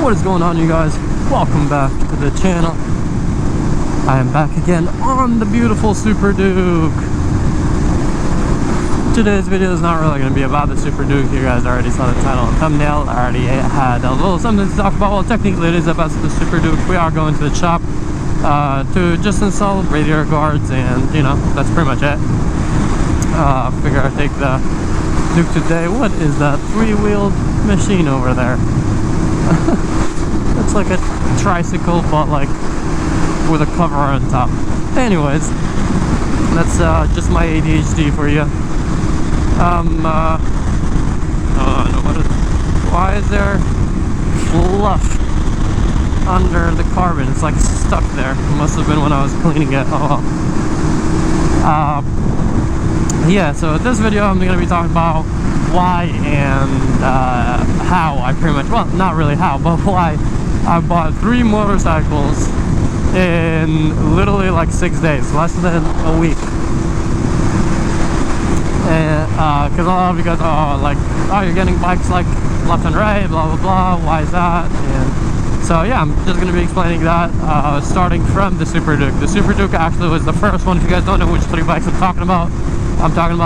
What is going on, you guys? Welcome back to the channel. I am back again on the beautiful Super Duke. Today's video is not really going to be about the Super Duke. You guys already saw the title and thumbnail. I already had a little something to talk about. Well, technically it is about the Super Duke. We are going to the shop to just install radiator guards, and you know, that's pretty much it. Figure I'd take the Duke today. What is that three-wheeled machine over there? It's like a tricycle, but like with a cover on top. Anyways, that's just my ADHD for you. Why is there fluff under the carbon? It's like stuck there. It must have been when I was cleaning it. Oh well. Yeah, so this video I'm going to be talking about why and how I pretty much, well, not really how, but why I bought 3 motorcycles in literally like 6 days, less than a week. And because a lot of you guys are like, oh, you're getting bikes like left and right, blah blah blah, why is that? And so yeah, I'm just going to be explaining that, starting from the Super Duke. The Super Duke actually was the first one. If you guys don't know which 3 bikes I'm talking about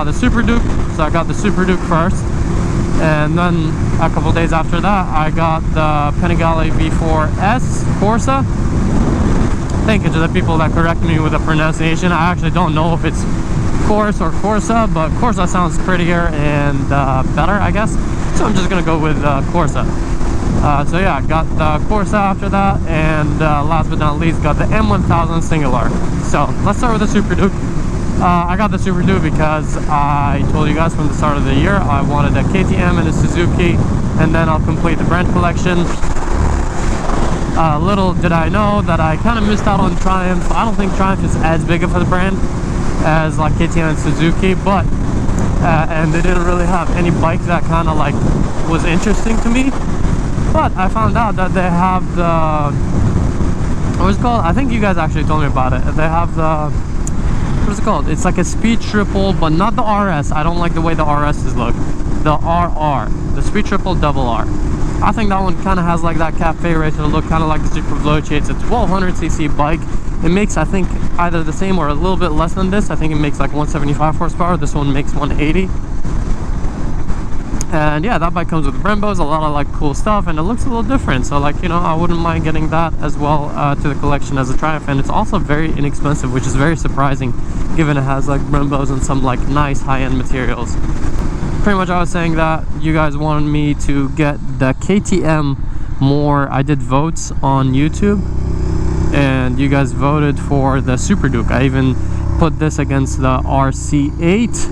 the Super Duke. So I got the Super Duke first, and then a couple days after that I got the Panigale V4S Corsa. Thank you to the people that correct me with the pronunciation. I actually don't know if it's Corsa or Corsa, but Corsa sounds prettier and better, I guess. So I'm just gonna go with Corsa. So yeah, I got the Corsa after that, and last but not least, got the M1000 Singular. So let's start with the Super Duke. I got the Super Duke because I told you guys from the start of the year I wanted a KTM and a Suzuki, and then I'll complete the brand collection. Little did I know that I kind of missed out on Triumph. I don't think Triumph is as big of a brand as like KTM and Suzuki, but and they didn't really have any bike that kind of like was interesting to me. But I found out that they have the, what is it called? I think you guys actually told me about it. They have the, what is it called? It's like a Speed Triple, but not the RS. I don't like the way the RSs look. The RR, the Speed Triple Double R. I think that one kind of has like that cafe racer look, kind of like the Super Veloce. It's a 1200cc bike. It makes, I think, either the same or a little bit less than this. I think it makes like 175 horsepower. This one makes 180. And yeah, that bike comes with Brembos, a lot of like cool stuff, and it looks a little different. So like, you know, I wouldn't mind getting that as well to the collection as a Triumph. And it's also very inexpensive, which is very surprising given it has like Brembos and some like nice high-end materials. Pretty much I was saying that you guys wanted me to get the KTM more. I did votes on YouTube, and you guys voted for the Super Duke. I even put this against the RC8,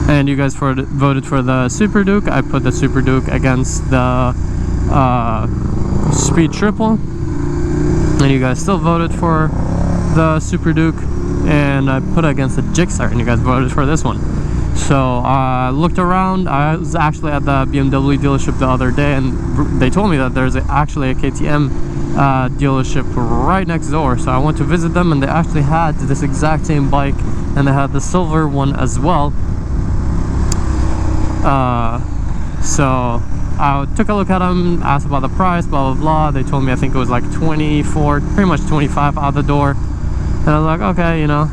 and you guys voted for the Super Duke. I put the Super Duke against the Speed Triple, and you guys still voted for the Super Duke, and I put it against the Gixxer, and you guys voted for this one. So I looked around. I was actually at the BMW dealership the other day, and they told me that there's actually a KTM dealership right next door. So I went to visit them, and they actually had this exact same bike, and they had the silver one as well. So I took a look at them, asked about the price, blah blah blah. They told me I think it was like 24, pretty much 25 out the door, and I was like, okay, you know.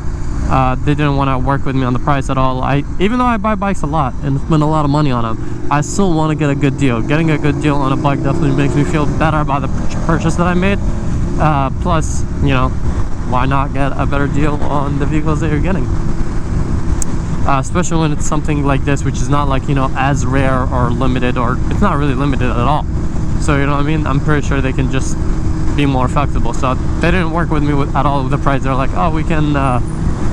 They didn't want to work with me on the price at all. Even though I buy bikes a lot and spend a lot of money on them, I still want to get a good deal. Getting a good deal on a bike definitely makes me feel better about the purchase that I made. Plus, you know, why not get a better deal on the vehicles that you're getting? Especially when it's something like this, which is not like, you know, as rare or limited, or it's not really limited at all. So, you know what I mean? I'm pretty sure they can just be more flexible. So they didn't work with me at all with the price. They're like, oh, we can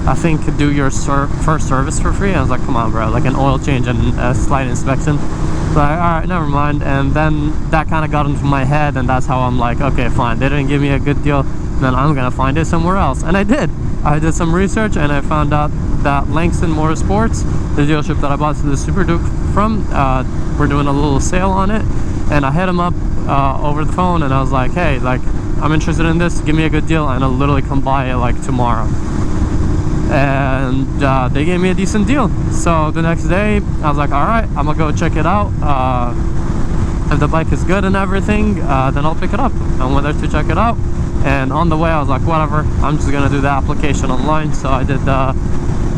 I think do your first service for free. I was like, come on, bro, like an oil change and a slight inspection. So all right, never mind. And then that kind of got into my head, and that's how I'm like, okay, fine, they didn't give me a good deal, then I'm gonna find it somewhere else. And I did some research, and I found out that Langston Motorsports, the dealership that I bought the Super Duke from, we're doing a little sale on it. And I hit them up over the phone, and I was like, hey, like, I'm interested in this, give me a good deal, and I'll literally come buy it like tomorrow. And they gave me a decent deal. So the next day I was like, all right, I'm gonna go check it out. if the bike is good and everything, then I'll pick it up. I went there to check it out, and on the way I was like, whatever, I'm just gonna do the application online. So I did the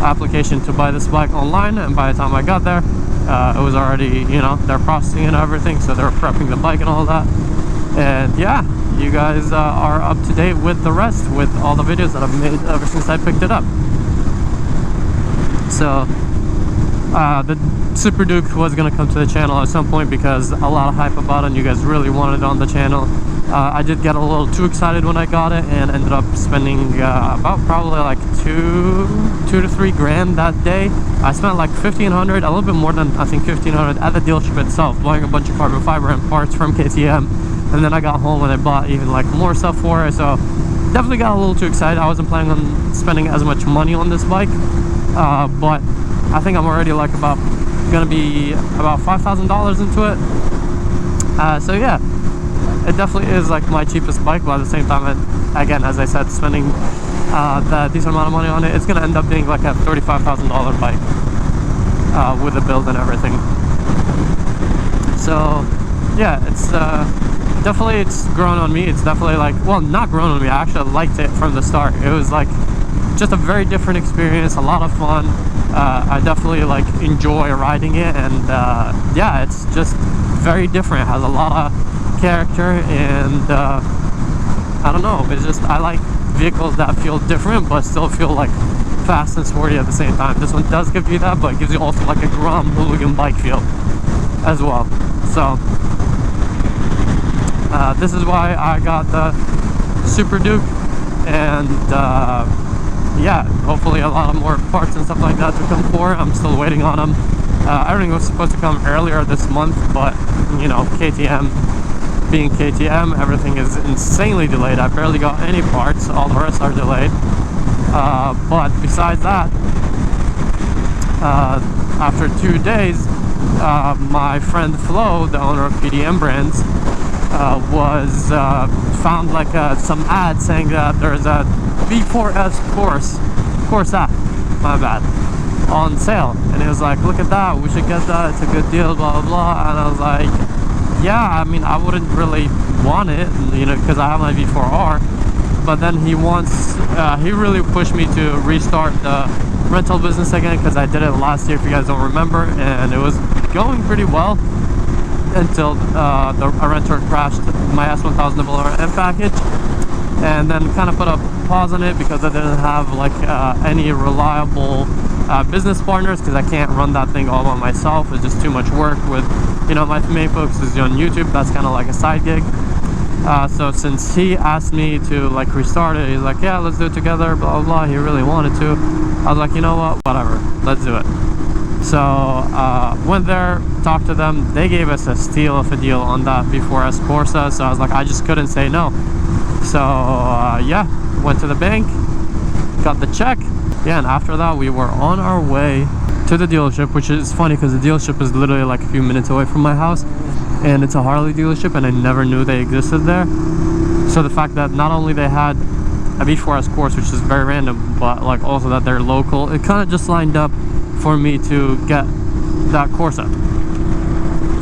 application to buy this bike online, and by the time I got there, it was already, you know, they're processing and everything, so they're prepping the bike and all that. And yeah, you guys are up to date with the rest, with all the videos that I've made ever since I picked it up. So the Super Duke was gonna come to the channel at some point because a lot of hype about it and you guys really wanted it on the channel. I did get a little too excited when I got it and ended up spending about probably like two to 3 grand that day. I spent like 1,500, a little bit more than I think 1,500 at the dealership itself, buying a bunch of carbon fiber and parts from KTM. And then I got home and I bought even like more stuff for it. So definitely got a little too excited. I wasn't planning on spending as much money on this bike, but I think I'm already like gonna be about $5,000 into it. So yeah, it definitely is like my cheapest bike, but at the same time, again, as I said, spending that decent amount of money on it, it's gonna end up being like a $35,000 bike with the build and everything. So yeah, it's definitely, it's grown on me. It's definitely like, well, not grown on me, I actually liked it from the start. It was like just a very different experience, a lot of fun. I definitely like enjoy riding it, and yeah, it's just very different. It has a lot of character, and I don't know, it's just, I like vehicles that feel different but still feel like fast and sporty at the same time. This one does give you that, but it gives you also like a Grom hooligan bike feel as well. So this is why I got the Super Duke, and yeah, hopefully a lot of more parts and stuff like that to come for. I'm still waiting on them. Everything was supposed to come earlier this month, but you know, KTM being KTM, everything is insanely delayed. I barely got any parts, all the rest are delayed. But besides that, after 2 days, my friend Flo, the owner of PDM Brands, was found like some ad saying that there's a V4S Corsa, my bad, on sale, and he was like, look at that, we should get that, it's a good deal, blah blah blah. And I was like, yeah, I mean, I wouldn't really want it, you know, because I have my V4R. But then he really pushed me to restart the rental business again, because I did it last year, if you guys don't remember, and it was going pretty well until a renter crashed my S1000RN package, and then kind of put a pause on it because I didn't have like any reliable business partners, because I can't run that thing all by myself. It's just too much work. With, you know, my main focus is on YouTube. That's kind of like a side gig. So since he asked me to like restart it, he's like, yeah, let's do it together, blah blah blah. He really wanted to. I was like, you know what, whatever, let's do it. So went there, talked to them. They gave us a steal of a deal on that V4S Corsa, so I was like, I just couldn't say no. So yeah, went to the bank, got the check. Yeah, and after that we were on our way to the dealership, which is funny because the dealership is literally like a few minutes away from my house, and it's a Harley dealership, and I never knew they existed there. So the fact that not only they had a V4S Corsa, which is very random, but like also that they're local, it kind of just lined up for me to get that Corsa,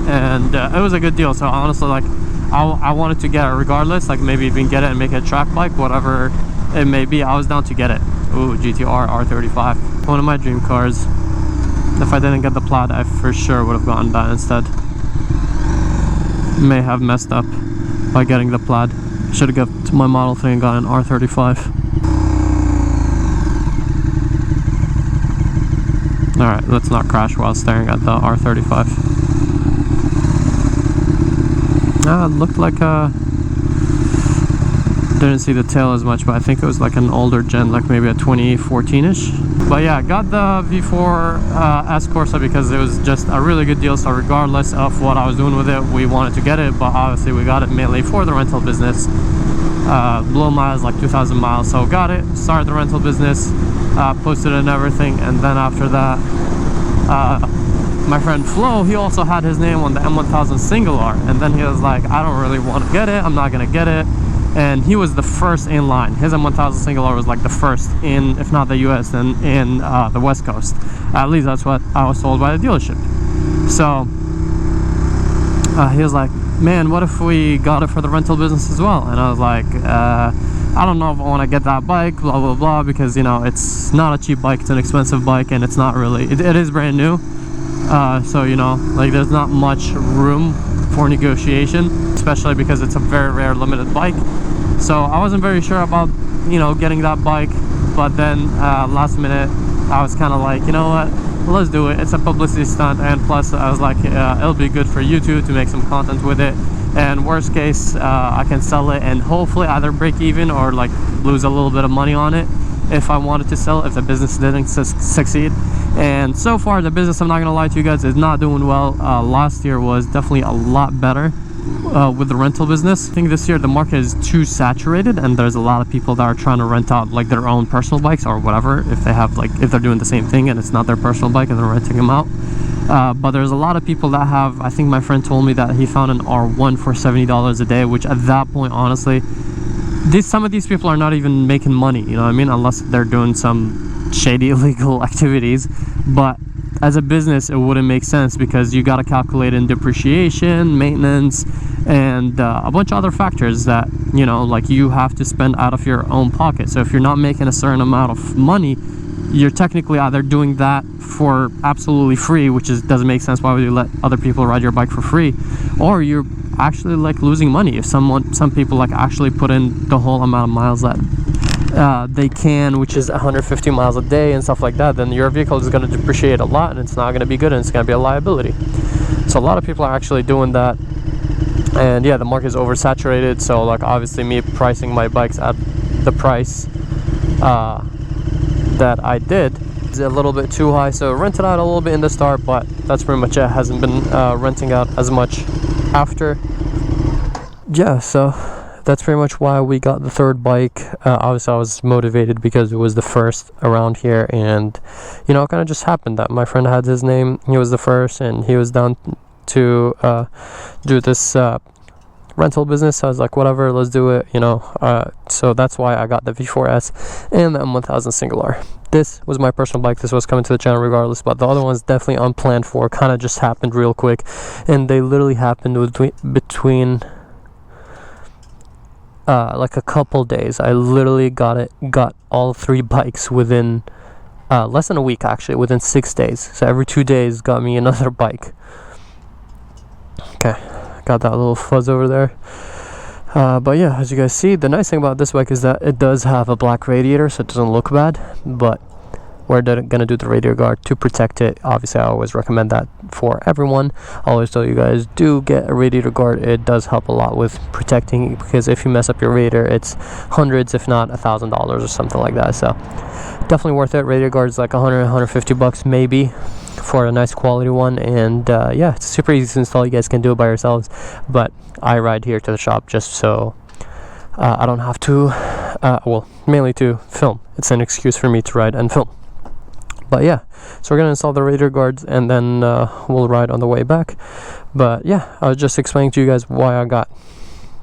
and it was a good deal. So honestly, like I wanted to get it regardless, like maybe even get it and make it a track bike, whatever it may be. I was down to get it. Ooh, GTR R35, one of my dream cars. If I didn't get the Plaid, I for sure would have gotten that instead. May have messed up by getting the Plaid. Should have got to my Model 3 and got an R35. Alright, let's not crash while staring at the R35. It looked like didn't see the tail as much, but I think it was like an older gen, like maybe a 2014-ish. But yeah, got the V4S Corsa because it was just a really good deal. So regardless of what I was doing with it, we wanted to get it, but obviously we got it mainly for the rental business. Low miles, like 2,000 miles, so got it, started the rental business, posted it and everything. And then after that, my friend Flo, he also had his name on the M1000 Single R, and then he was like, I don't really want to get it, I'm not gonna get it. And he was the first in line. His M1000 Single R was like the first in, if not the US, then in the West Coast. At least that's what I was told by the dealership. So he was like, man, what if we got it for the rental business as well? And I was like, I don't know if I want to get that bike, blah blah blah, because you know it's not a cheap bike, it's an expensive bike, and it's not really, it is brand new, so you know, like there's not much room for negotiation, especially because it's a very rare limited bike. So I wasn't very sure about, you know, getting that bike, but then last minute I was kind of like, you know what, let's do it. It's a publicity stunt, and plus I was like, it'll be good for YouTube to make some content with it, and worst case I can sell it and hopefully either break even or like lose a little bit of money on it if I wanted to sell it, if the business didn't succeed. And so far the business, I'm not gonna lie to you guys, is not doing well. Last year was definitely a lot better with the rental business. I think this year the market is too saturated, and there's a lot of people that are trying to rent out like their own personal bikes or whatever, if they have, like, if they're doing the same thing and it's not their personal bike and they're renting them out. But there's a lot of people that have, I think my friend told me that he found an R1 for $70 a day, which at that point, honestly, some of these people are not even making money, you know what I mean, unless they're doing some shady illegal activities. But as a business, it wouldn't make sense, because you got to calculate in depreciation, maintenance, and a bunch of other factors that, you know, like you have to spend out of your own pocket. So if you're not making a certain amount of money, you're technically either doing that for absolutely free, which doesn't make sense. Why would you let other people ride your bike for free? Or you're actually like losing money. If some people like actually put in the whole amount of miles that they can, which is 150 miles a day and stuff like that, then your vehicle is going to depreciate a lot, and it's not going to be good, and it's going to be a liability. So a lot of people are actually doing that, and yeah, the market is oversaturated. So like obviously me pricing my bikes at the price that I did is a little bit too high, so rented out a little bit in the start, but that's pretty much it. Hasn't been renting out as much after. Yeah, so that's pretty much why we got the third bike. Obviously I was motivated because it was the first around here, and you know, it kind of just happened that my friend had his name, he was the first, and he was down to do this rental business. So I was like, whatever, let's do it, you know. So that's why I got the V4S and the M1000 Single R. This was my personal bike. This was coming to the channel regardless, but the other one's definitely unplanned for, kind of just happened real quick, and they literally happened between like a couple days. I literally got all three bikes within less than a week, actually, within 6 days. So every 2 days got me another bike. Okay, got that little fuzz over there. But yeah, as you guys see, the nice thing about this bike is that it does have a black radiator, so it doesn't look bad, but we're gonna do the radiator guard to protect it. Obviously I always recommend that for everyone. I always tell you guys, do get a radiator guard. It does help a lot with protecting, because if you mess up your radiator, it's hundreds if not $1,000 or something like that. So definitely worth it. Radiator guard is like 150 bucks maybe for a nice quality one, and yeah, it's super easy to install. You guys can do it by yourselves, but I ride here to the shop just so I don't have to well, mainly to film. It's an excuse for me to ride and film. But yeah, so we're gonna install the radiator guards, and then we'll ride on the way back. But yeah, I was just explaining to you guys why I got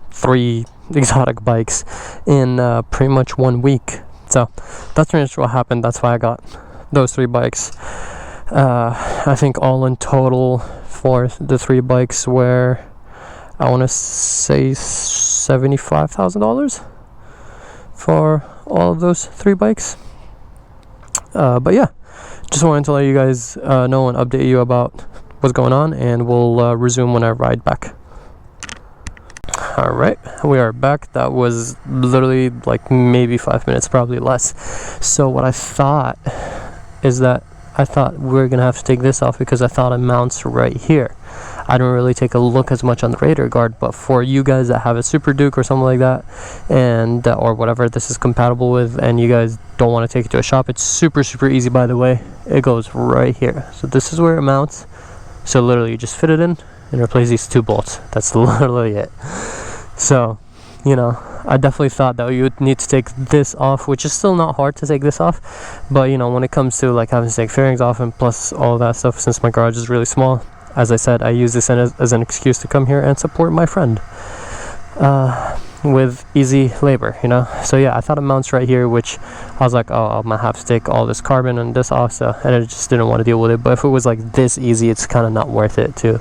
3 exotic bikes in pretty much 1 week. So that's pretty much what happened. That's why I got those 3 bikes. I think all in total for the 3 bikes were, I want to say $75,000 for all of those 3 bikes. But yeah, just wanted to let you guys know and update you about what's going on, and we'll resume when I ride back. Alright, we are back. That was literally like maybe 5 minutes, probably less. So what I thought is that I thought we were gonna have to take this off, because I thought it mounts right here. I didn't really take a look as much on the radiator guard, but for you guys that have a Super Duke or something like that, and or whatever this is compatible with, and you guys don't want to take it to a shop, it's super easy, by the way. It goes right here. So this is where it mounts. So literally you just fit it in and replace these 2 bolts. That's literally it. So, you know, I definitely thought that you would need to take this off, which is still not hard to take this off, but you know, when it comes to like having to take fairings off and plus all that stuff, since my garage is really small, as I said, I use this as an excuse to come here and support my friend with easy labor, you know. So yeah, I thought it mounts right here, which I was like, oh, I'm gonna have to take all this carbon and this off, so, and I just didn't want to deal with it. But if it was like this easy, it's kind of not worth it to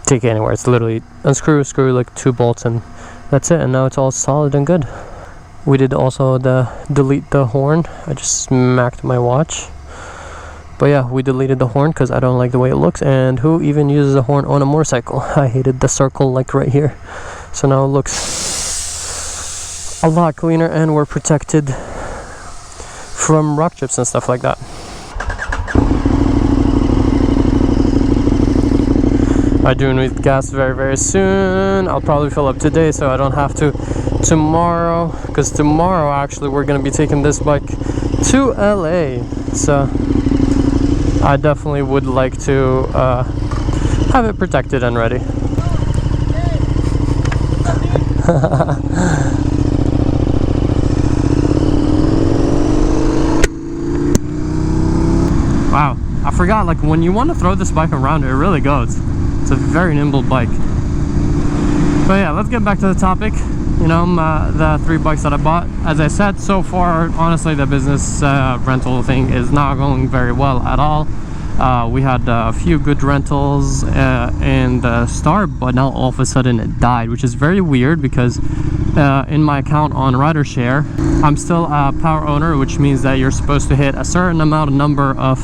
take it anywhere. It's literally unscrew, screw like 2 bolts, and that's it. And now it's all solid and good. We did also delete the horn. I just smacked my watch. But yeah, we deleted the horn because I don't like the way it looks. And who even uses a horn on a motorcycle? I hated the circle like right here. So now it looks a lot cleaner, and we're protected from rock chips and stuff like that. I'm doing with gas very soon. I'll probably fill up today so I don't have to tomorrow, because tomorrow actually we're gonna be taking this bike to LA. So I definitely would like to have it protected and ready. Wow, I forgot, like when you want to throw this bike around, it really goes. It's a very nimble bike. But yeah, let's get back to the topic. You know, the 3 bikes that I bought. As I said, so far, honestly, the business rental thing is not going very well at all. We had a few good rentals in the start, but now all of a sudden it died, which is very weird because in my account on RiderShare, I'm still a power owner, which means that you're supposed to hit a certain number of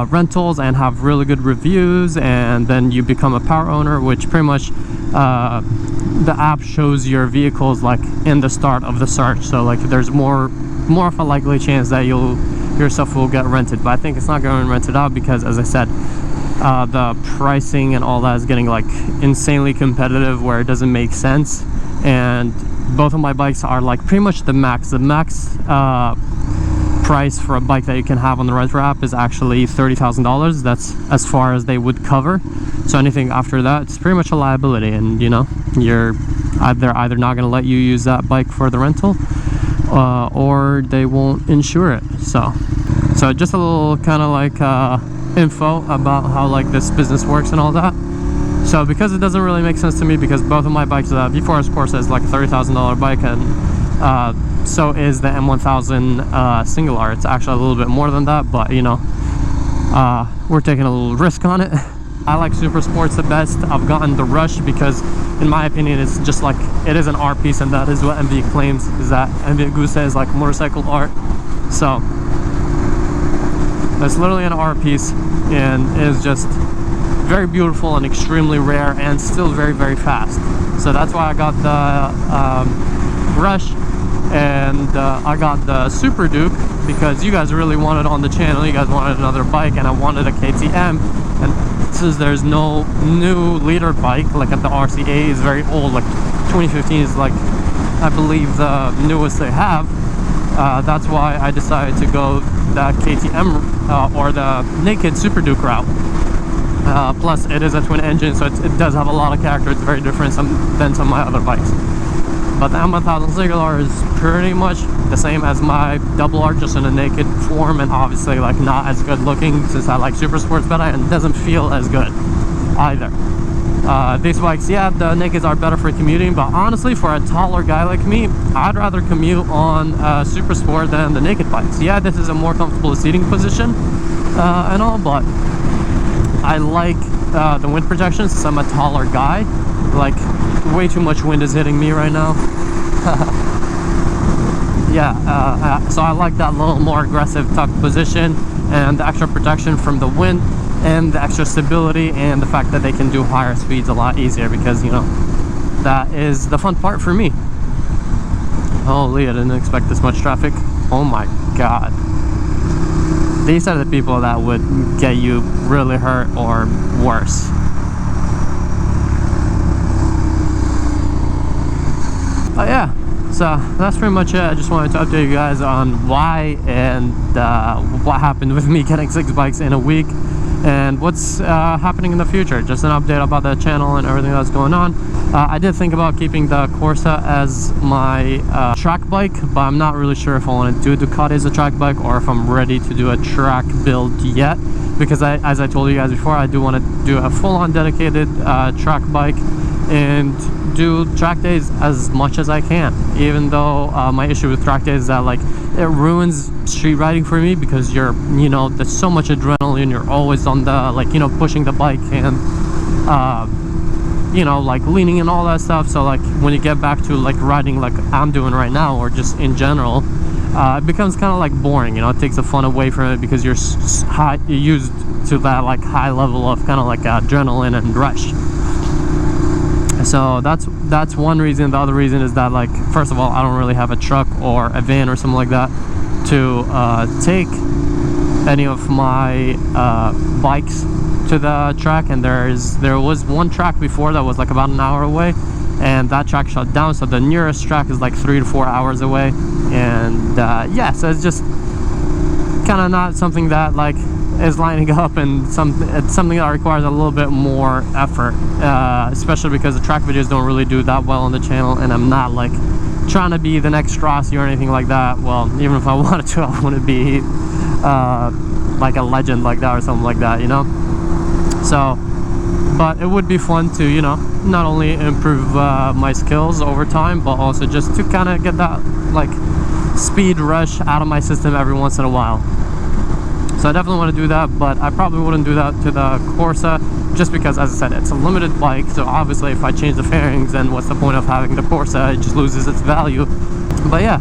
rentals and have really good reviews, and then you become a power owner, which pretty much the app shows your vehicles like in the start of the search. So like there's more of a likely chance that your stuff will get rented. But I think it's not going rented out because, as I said, the pricing and all that is getting like insanely competitive where it doesn't make sense. And both of my bikes are like pretty much the max price for a bike that you can have on the Retro app is actually $30,000. That's as far as they would cover. So anything after that, it's pretty much a liability, and you know, they're either not going to let you use that bike for the rental, or they won't insure it. So just a little kind of like info about how like this business works and all that. So because it doesn't really make sense to me, because both of my bikes, V4S Corsa is like a $30,000 bike, and so is the M1000 Single R. It's actually a little bit more than that, but you know, we're taking a little risk on it. I like Super Sports the best. I've gotten the Rush because, in my opinion, it's just like, it is an art piece, and that is what MV claims, is that MV Agusta is like motorcycle art. So it's literally an art piece, and is just very beautiful and extremely rare, and still very fast. So that's why I got the Rush, and I got the Super Duke because you guys really wanted on the channel. You guys wanted another bike, and I wanted a KTM. And since there's no new leader bike, like at the RCA is very old, like 2015 is like, I believe, the newest they have. That's why I decided to go that KTM or the naked Super Duke route. Plus it is a twin engine, so it does have a lot of character. It's very different than some of my other bikes. But the M1000 Single R is pretty much the same as my double R, just in a naked form, and obviously like not as good looking since I like Super Sports better, and it doesn't feel as good either. These bikes, yeah, the nakeds are better for commuting, but honestly for a taller guy like me, I'd rather commute on Super Sport than the naked bikes. Yeah, this is a more comfortable seating position and all, but I like the wind protection since I'm a taller guy. Like, way too much wind is hitting me right now. Yeah, so I like that little more aggressive tuck position, and the extra protection from the wind, and the extra stability, and the fact that they can do higher speeds a lot easier, because, you know, that is the fun part for me. Holy, I didn't expect this much traffic. Oh my god. These are the people that would get you really hurt or worse. But yeah, so that's pretty much it. I just wanted to update you guys on why and what happened with me getting 6 bikes in a week, and what's happening in the future. Just an update about the channel and everything that's going on. I did think about keeping the Corsa as my track bike, but I'm not really sure if I want to do Ducati as a track bike or if I'm ready to do a track build yet, because as I told you guys before, I do want to do a full-on dedicated track bike and do track days as much as I can, even though my issue with track days is that like it ruins street riding for me, because you're, you know, there's so much adrenaline, you're always on the, like, you know, pushing the bike, and you know, like leaning and all that stuff. So like when you get back to like riding like I'm doing right now, or just in general, it becomes kind of like boring, you know. It takes the fun away from it because you're you're used to that like high level of kind of like adrenaline and rush. So that's one reason. The other reason is that, like, first of all, I don't really have a truck or a van or something like that to take any of my bikes to the track. And there was one track before that was like about an hour away, and that track shut down, so the nearest track is like 3 to 4 hours away. And yeah, so it's just kind of not something that like is lining up, and it's something that requires a little bit more effort, especially because the track videos don't really do that well on the channel, and I'm not like trying to be the next Rossi or anything like that. Well, even if I wanted to, I wouldn't be like a legend like that or something like that, you know. So but it would be fun to, you know, not only improve my skills over time, but also just to kind of get that like speed rush out of my system every once in a while. So I definitely want to do that, but I probably wouldn't do that to the Corsa, just because, as I said, it's a limited bike. So obviously if I change the fairings, then what's the point of having the Corsa? It just loses its value. But yeah,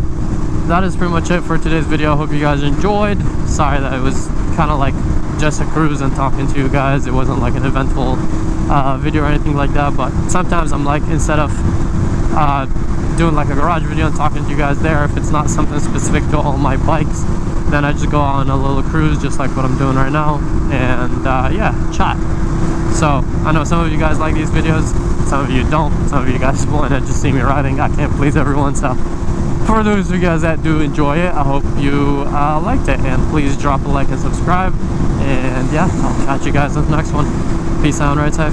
that is pretty much it for today's video. I hope you guys enjoyed. Sorry that it was kind of like just a cruise and talking to you guys. It wasn't like an eventful video or anything like that. But sometimes I'm like, instead of doing like a garage video and talking to you guys there, if it's not something specific to all my bikes, then I just go on a little cruise, just like what I'm doing right now, and yeah, chat. So I know some of you guys like these videos, some of you don't. Some of you guys want to just see me riding. I can't please everyone, so for those of you guys that do enjoy it, I hope you liked it, and please drop a like and subscribe. And yeah, I'll catch you guys in the next one. Peace out, ride safe.